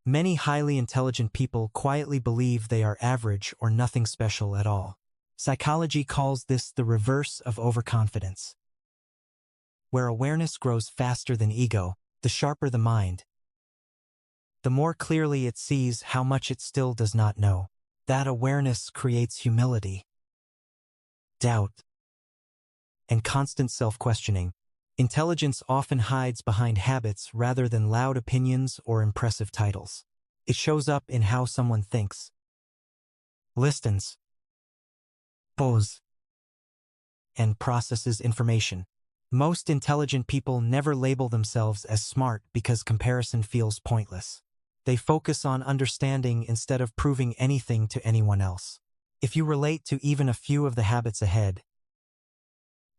Many highly intelligent people quietly believe they are average or nothing special at all. Psychology calls this the reverse of overconfidence. Where awareness grows faster than ego, the sharper the mind, the more clearly it sees how much it still does not know. That awareness creates humility, doubt, and constant self-questioning. Intelligence often hides behind habits rather than loud opinions or impressive titles. It shows up in how someone thinks, listens, poses, and processes information. Most intelligent people never label themselves as smart because comparison feels pointless. They focus on understanding instead of proving anything to anyone else. If you relate to even a few of the habits ahead,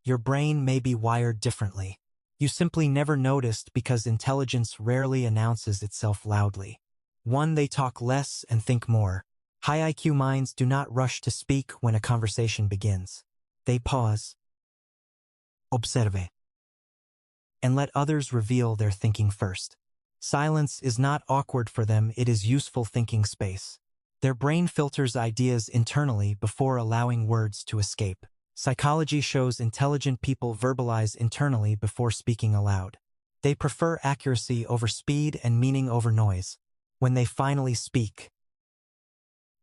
your brain may be wired differently. You simply never noticed because intelligence rarely announces itself loudly. 1. They talk less and think more. High IQ minds do not rush to speak when a conversation begins. They pause, observe, and let others reveal their thinking first. Silence is not awkward for them, it is useful thinking space. Their brain filters ideas internally before allowing words to escape. Psychology shows intelligent people verbalize internally before speaking aloud. They prefer accuracy over speed and meaning over noise. When they finally speak,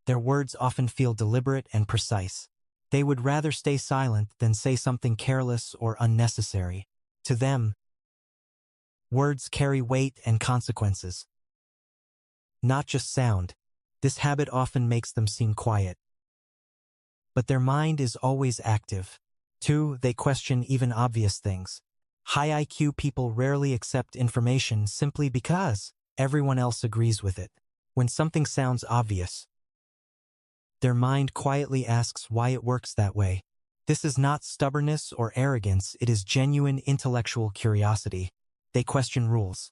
their words often feel deliberate and precise. They would rather stay silent than say something careless or unnecessary. To them, words carry weight and consequences, not just sound. This habit often makes them seem quiet, but their mind is always active. 2. They question even obvious things. High IQ people rarely accept information simply because everyone else agrees with it. When something sounds obvious, their mind quietly asks why it works that way. This is not stubbornness or arrogance, it is genuine intellectual curiosity. They question rules,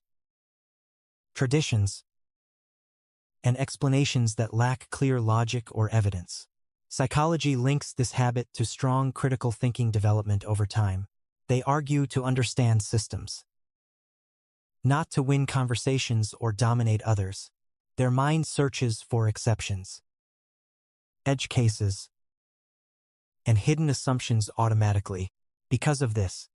traditions, and explanations that lack clear logic or evidence. Psychology links this habit to strong critical thinking development over time. They argue to understand systems, not to win conversations or dominate others. Their mind searches for exceptions, edge cases, and hidden assumptions automatically. Because of this,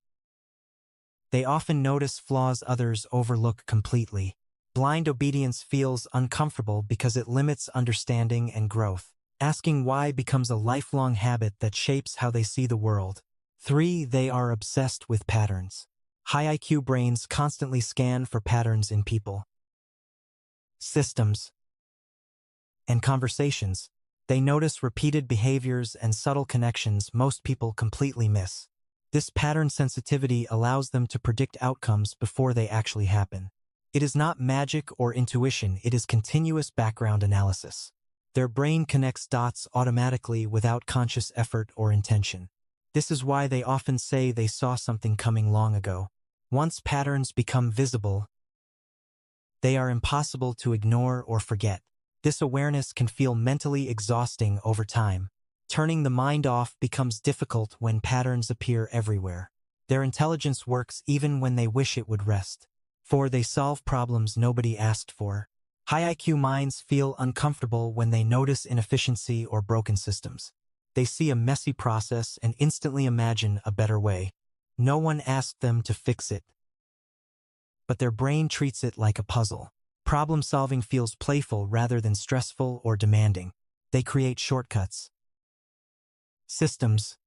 they often notice flaws others overlook completely. Blind obedience feels uncomfortable because it limits understanding and growth. Asking why becomes a lifelong habit that shapes how they see the world. 3. They are obsessed with patterns. High IQ brains constantly scan for patterns in people, systems, and conversations. They notice repeated behaviors and subtle connections most people completely miss. This pattern sensitivity allows them to predict outcomes before they actually happen. It is not magic or intuition, it is continuous background analysis. Their brain connects dots automatically without conscious effort or intention. This is why they often say they saw something coming long ago. Once patterns become visible, they are impossible to ignore or forget. This awareness can feel mentally exhausting over time. Turning the mind off becomes difficult when patterns appear everywhere. Their intelligence works even when they wish it would rest. 4. They solve problems nobody asked for. High IQ minds feel uncomfortable when they notice inefficiency or broken systems. They see a messy process and instantly imagine a better way. No one asked them to fix it, but their brain treats it like a puzzle. Problem solving feels playful rather than stressful or demanding. They create shortcuts, systems,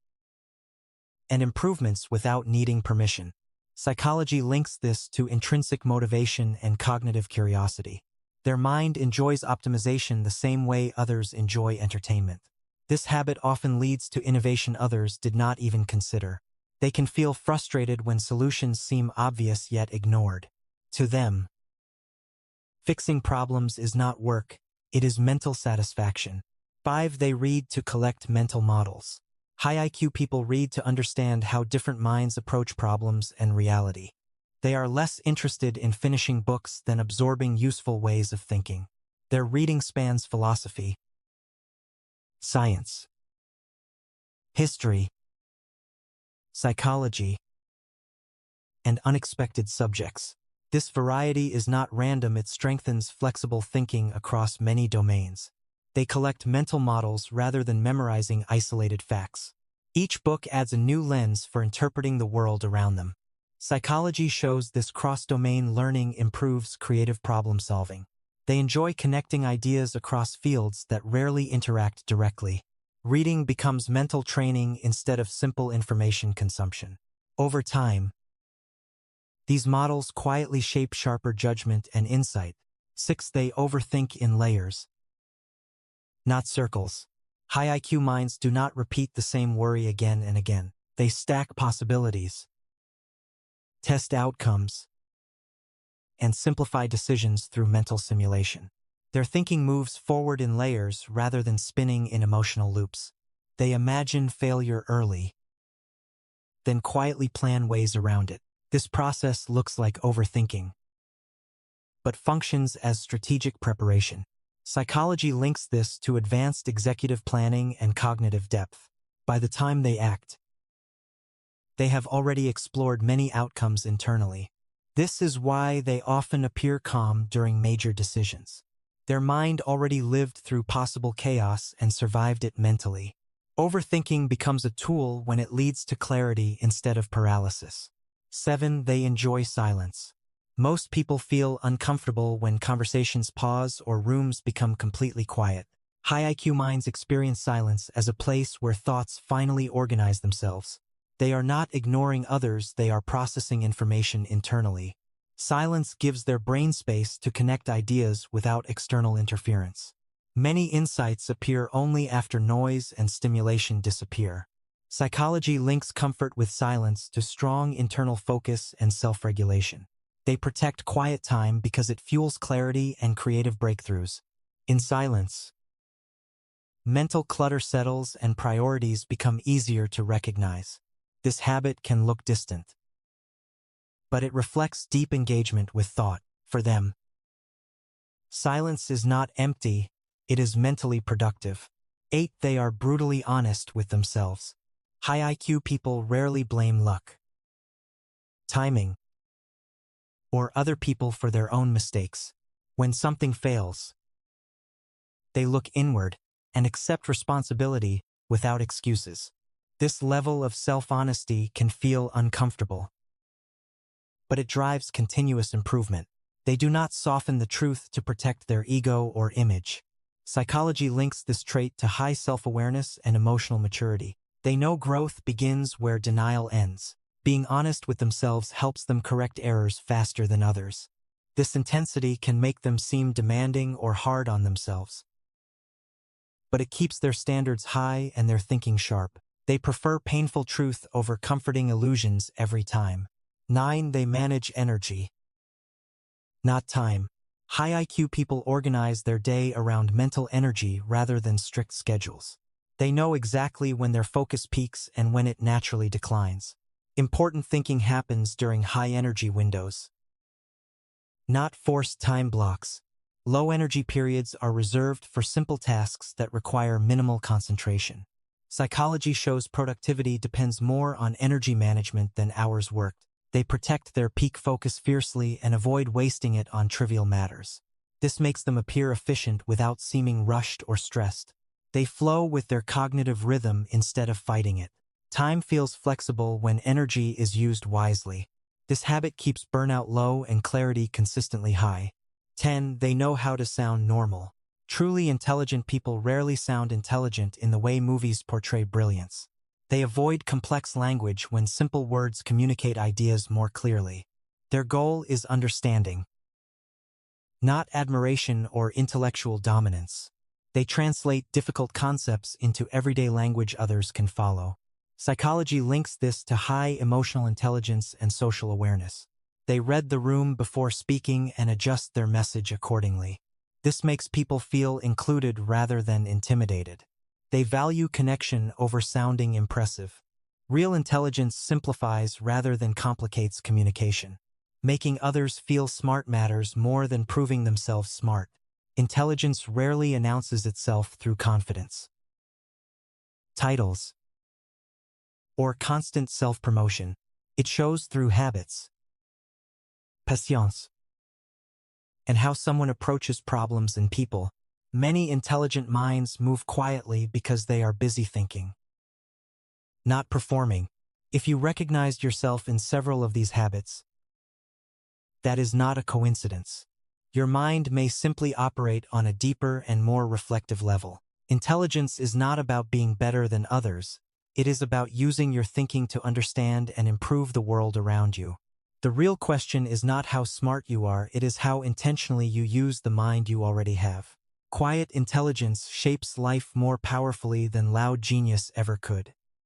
and improvements without needing permission. Psychology links this to intrinsic motivation and cognitive curiosity. Their mind enjoys optimization the same way others enjoy entertainment. This habit often leads to innovation others did not even consider. They can feel frustrated when solutions seem obvious yet ignored. To them, fixing problems is not work, it is mental satisfaction. 5. They read to collect mental models. High IQ people read to understand how different minds approach problems and reality. They are less interested in finishing books than absorbing useful ways of thinking. Their reading spans philosophy, science, history, psychology, and unexpected subjects. This variety is not random, it strengthens flexible thinking across many domains. They collect mental models rather than memorizing isolated facts. Each book adds a new lens for interpreting the world around them. Psychology shows this cross-domain learning improves creative problem-solving. They enjoy connecting ideas across fields that rarely interact directly. Reading becomes mental training instead of simple information consumption. Over time, these models quietly shape sharper judgment and insight. 6. They overthink in layers, not circles. High IQ minds do not repeat the same worry again and again. They stack possibilities, test outcomes, and simplify decisions through mental simulation. Their thinking moves forward in layers rather than spinning in emotional loops. They imagine failure early, then quietly plan ways around it. This process looks like overthinking, but functions as strategic preparation. Psychology links this to advanced executive planning and cognitive depth. By the time they act, they have already explored many outcomes internally. This is why they often appear calm during major decisions. Their mind already lived through possible chaos and survived it mentally. Overthinking becomes a tool when it leads to clarity instead of paralysis. 7. They enjoy silence. Most people feel uncomfortable when conversations pause or rooms become completely quiet. High IQ minds experience silence as a place where thoughts finally organize themselves. They are not ignoring others, they are processing information internally. Silence gives their brain space to connect ideas without external interference. Many insights appear only after noise and stimulation disappear. Psychology links comfort with silence to strong internal focus and self-regulation. They protect quiet time because it fuels clarity and creative breakthroughs. In silence, mental clutter settles and priorities become easier to recognize. This habit can look distant, but it reflects deep engagement with thought. For them, silence is not empty, it is mentally productive. 8. They are brutally honest with themselves. High IQ people rarely blame luck, timing, or other people for their own mistakes. When something fails, they look inward and accept responsibility without excuses. This level of self-honesty can feel uncomfortable, but it drives continuous improvement. They do not soften the truth to protect their ego or image. Psychology links this trait to high self-awareness and emotional maturity. They know growth begins where denial ends. Being honest with themselves helps them correct errors faster than others. This intensity can make them seem demanding or hard on themselves, but it keeps their standards high and their thinking sharp. They prefer painful truth over comforting illusions every time. 9. They manage energy, not time. High IQ people organize their day around mental energy rather than strict schedules. They know exactly when their focus peaks and when it naturally declines. Important thinking happens during high-energy windows, not forced time blocks. Low-energy periods are reserved for simple tasks that require minimal concentration. Psychology shows productivity depends more on energy management than hours worked. They protect their peak focus fiercely and avoid wasting it on trivial matters. This makes them appear efficient without seeming rushed or stressed. They flow with their cognitive rhythm instead of fighting it. Time feels flexible when energy is used wisely. This habit keeps burnout low and clarity consistently high. 10. They know how to sound normal. Truly intelligent people rarely sound intelligent in the way movies portray brilliance. They avoid complex language when simple words communicate ideas more clearly. Their goal is understanding, not admiration or intellectual dominance. They translate difficult concepts into everyday language others can follow. Psychology links this to high emotional intelligence and social awareness. They read the room before speaking and adjust their message accordingly. This makes people feel included rather than intimidated. They value connection over sounding impressive. Real intelligence simplifies rather than complicates communication. Making others feel smart matters more than proving themselves smart. Intelligence rarely announces itself through confidence, titles, or constant self-promotion. It shows through habits, patience, and how someone approaches problems and people. Many intelligent minds move quietly because they are busy thinking, not performing. If you recognized yourself in several of these habits, that is not a coincidence. Your mind may simply operate on a deeper and more reflective level. Intelligence is not about being better than others. It is about using your thinking to understand and improve the world around you. The real question is not how smart you are, it is how intentionally you use the mind you already have. Quiet intelligence shapes life more powerfully than loud genius ever could.